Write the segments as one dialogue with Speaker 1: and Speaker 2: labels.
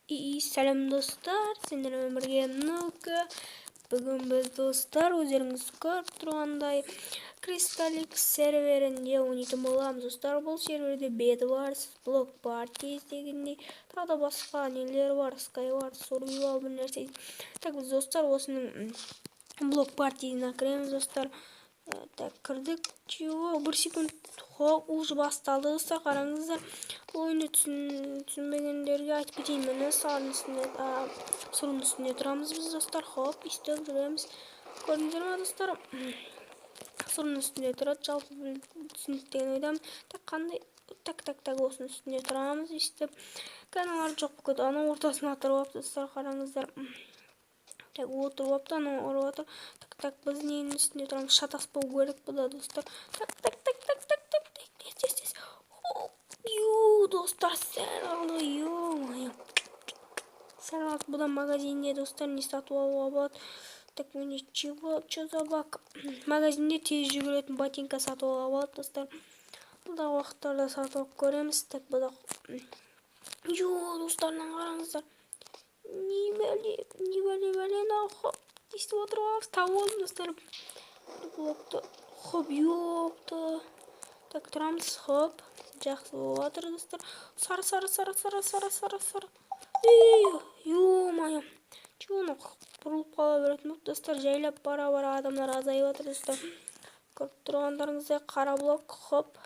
Speaker 1: Сәлем достар, сендермен бірге Нука. Бүгін біз достар өздеріңіз көріп тұрғандай Кристаллик серверінде ойнайтын боламыз. Достар, бұл серверде Bedwars, Block Party дегендей тағы да басқа нелер бар, Skyward Survival бір нәрсе. Так, біз достар осының Block Party'на кіреміз достар. Так, кірдік. Чего? 1 секунд. Хоп, уже басталды достар, қараңыздар. Ойынды түсінбегендерге айтып кетейін. Міне сұрының үстінде тұрамыз біз достар. Хоп, істеп жүреміз. Көрдіңдер ме достар? Сұрының үстінде тұрады, жалпы түсініктеген ойдамын. Так, қандай? Так, осының үстінде тұрамыз, істеп. Каналар жоқ бүкіт, ана ортасына тұрып достар, қараңыздар. Так, отырып апты, ана ұрып отыр. Так, біз ненің үстінде тұрамыз? Шатаспау керек бұда достар. Так. Достар, сәл алды, ё-моё. Сәл алды, бұда магазинде достар не сатып алуға болады. Так, міне чего за бак? Магазинде тез жүгіретін ботинка сатып алуға болады достар. Бұда уақыттарда сатып алып көреміз. Так, бұда достарынан қараңыздар. Не бәле, хоп, естіп отырғанбыз, тауып алдым достар. Блокты, хоп, ёпты. Так, тұрамыз, хоп. Жақсы болып жатыр достар. Сары. Ё-моё. Чуны бұрылып қала беретін болды достар. Жайлап бара адамдар азайып жатыр достар. Көріп тұрғандарыңыздай қара блок, хоп.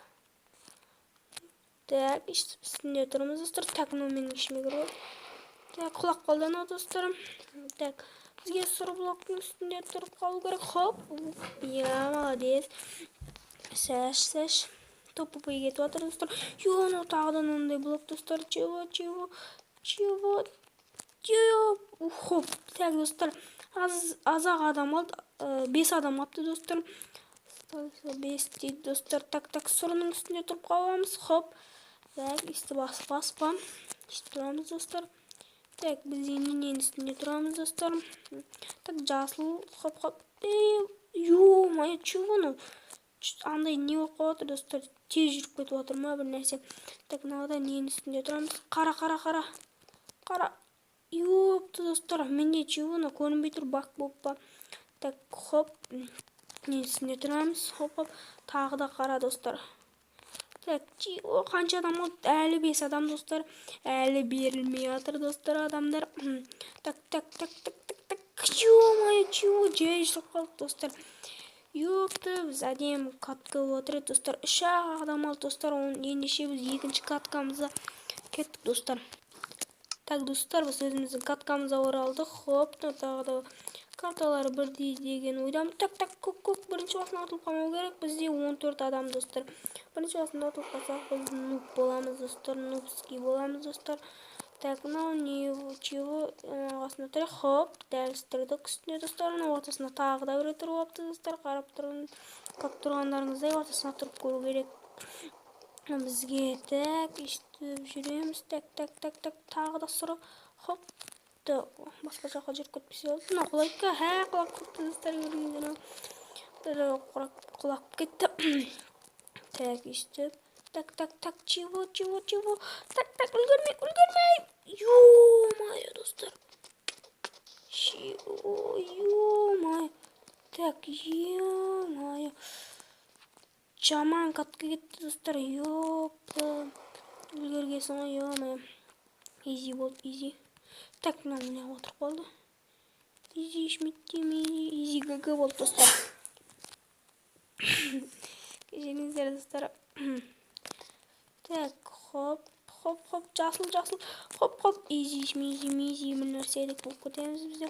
Speaker 1: Так, үстінде тұрмыз достар. Так, менің ішіме кіріп. Так, құлақ қолдана достар. Так, бізге сұр блоктың үстінде тұрып қалу керек. Хоп. Я, молодец. Сәш. Топ-попай кетіп жатыр достар. Ё-ну, тағыдан ондай блок достар. Чего? Хоп. Так, достар. Азақ адам алды. 5 адам апты достар. 5 дейді достар. Так, сұрының үстінде тұрып қаламыз. Хоп. Так, істі баспа. Істі тұрамыз достар. Так, біз енен үстінде тұрамыз достар. Так, жасыл. Хоп. Ё-моё, чего ну? Андай не болып қалады достар, тез жүріп кетіп отыр ма бір нәрсе. Так, мынада ненің үстінде тұрамыз? Қара. Ёпты достар, менде чего-но көрінбей тұр, бак болып па. Так, хоп, ненің үстінде тұрамыз? Хоп, тағы да қара достар. Так, қанша адам алды? Әлі 5 адам достар. Әлі берілмей жатыр достар адамдар. Так. Ё-моё, чего? Жай жүріп қалдық достар. Ёпты, біз әдем катка отырды достар. 3 адам алды достар. Ендеше біз екінші каткамызға кеттік достар. Так, достар, біз өзіміздің каткамызға оралдық. Хоп, тағы да карталары бірдей деген ойдам. Так, көк. Бірінші басына атылып қалмау керек. Бізде 14 адам достар. Бірінші басында атылып қалсақ, біз нуб боламыз достар. Нубский боламыз достар. Так, чего ағасына тұры, хоп, дәлістірдік үстіне достар, ортасына тағы да бірі тұрып апты достар, қарап тұрғандарыңыздай ортасына тұрып көру керек бізге. Так, іштіп жүреміз, так, тағы да сұры, хоп, басқа жаққа жүріп кетпесе болды. Құлайыққа, құлап кетті достар, құлап кетті. Так, іштіп. Так, чего? Так, үлгермей. Ё-моё, достар. Ё-моё. Так, ё-моё. Жаман катқа кетті достар, ёпты. Үлгергесін ғой, ё-моё. Изи болды, изи. Так, міне отырып қалды. Изи ГГ болды достар. Кешіріңіздер достар. Так, хоп, жасыл, хоп, изи бір нәрсе едік болып кетеміз бізде.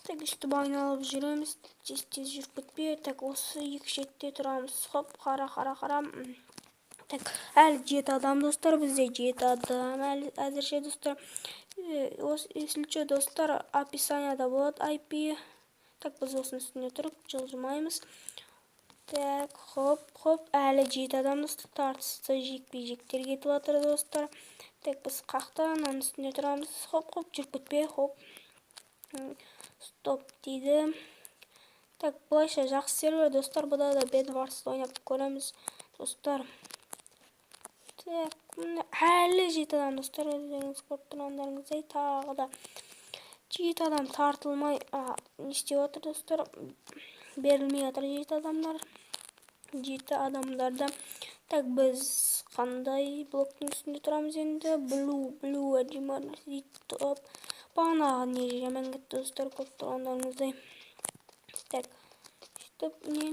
Speaker 1: Так, үсті байналып жүреміз, тез жүріп кетпе. Так, осы екі шетте тұрамыз. Хоп, қара. Так, әлі 7 адам достар, бізде 7 адам әлі әзірше достар. Есілчі достар, описанияда болады IP. Так, біз осының үстіне тұрып, жылжымаймыз. Так, хоп, әлі 7 адам достар, тартысты жекпе-жектер кетіп жатыр достар. Так, біз қақтан, оның үстінде тұрамыз. Хоп, жүріп кетпе, хоп. Стоп дейді. Так, бұлайша жақсы сервер достар, бұда да Bedwars ойнап көреміз достар. Так, әлі 7 адам достар, өздеріңіз көріп тұрғандарыңыздай тағы да 7 адам тартылмай не істеп отыр достар, берілмей жатыр 7 адамдар. 7 адамдарда. Так, біз қандай блоктың үстінде тұрамыз енді? Blue Adimar топ. Бағанағы не жаман кетті достар, көріп тұрғандарыңыздай. Так, не.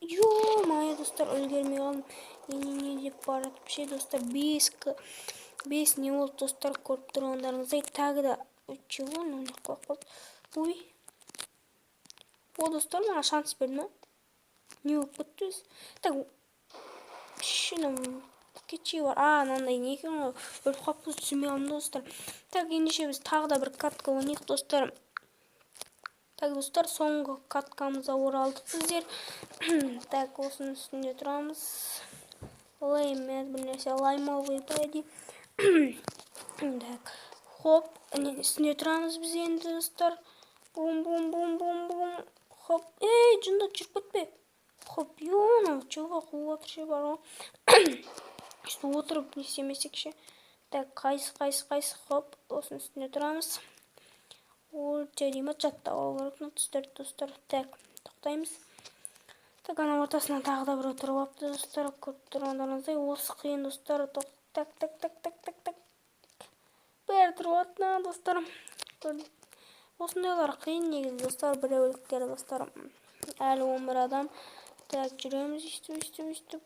Speaker 1: Ё-мое достар, үлгермей қалдым. Не деп баратып ше достар, 5 не болды достар, көріп тұрғандарыңыздай. Тағы да чего? Ой. О достар, маған шанс берді ме? Не болып кетті біз? Так, шыным кетші бар. Мынандай не екен ғой, өліп қалыппыз, түсінбей қалдым достар. Так, ендеше біз тағы да бір катка ойнайық достар. Так, достар, соңғы каткамызға оралдық біздер. Так, осының үстінде тұрамыз. Лаймет бір нәрсе, лаймовый бәді. Так, хоп, үстінде тұрамыз біз енді достар. Бум. Хоп, жында жүріп кетпе. Хоп, ё-мое, чего қуып отыр ше бар ғой. Үсті отырып не істемесек ше. Так, қайсы, хоп, осының үстінде тұрамыз. Ол жәрдема жаттап алу керек достар. Так, тоқтаймыз. Так, ана ортасынан тағы да бір отырып алыпты достар, көріп тұрғандарыңыздай. Осы қиын достар. Так. Бәрі тұрып алды достар. Осындайлар қиын негізі достар, біреуліктер достар. Әлі 11 адам. Так, жүреміз, үстіп,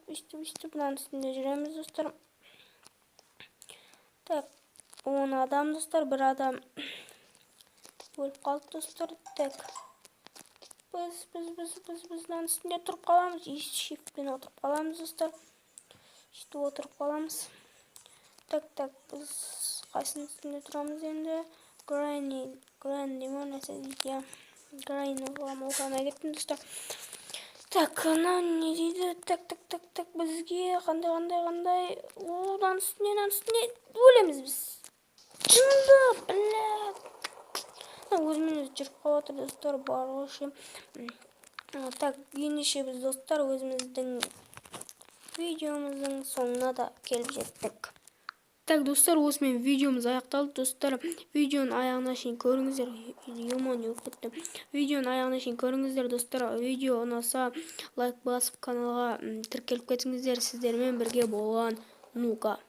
Speaker 1: мынаның үстінде жүреміз достар. Так, 10 адам достар, бір адам өліп қалды достар. Так, біз мынаның үстінде тұрып қаламыз. Shiftпен отырып қаламыз достар. Сөйтіп отырып қаламыз. Так, біз қайсының үстінде тұрамыз енді? Грайнд деме нәрсе дейді. Грайнд оқамай кеттім достар. Так, не дейді? Так, бізге қандай? Одан үстіне өлеміз біз. Жында, блядь. Өзіміз жүріп қалып отыр достар, бар ғой. Так, ендеше біз достар өзіміздің видеомыздың соңына да келіп жеттік. Так, достар, осымен видеомыз аяқталды достар. Видеоның аяғына шейін көріңіздер. Видеоның аяғына шейін көріңіздер достар. Видео ұнаса лайк басып каналға тіркеліп кетіңіздер. Сіздермен бірге болған Нука.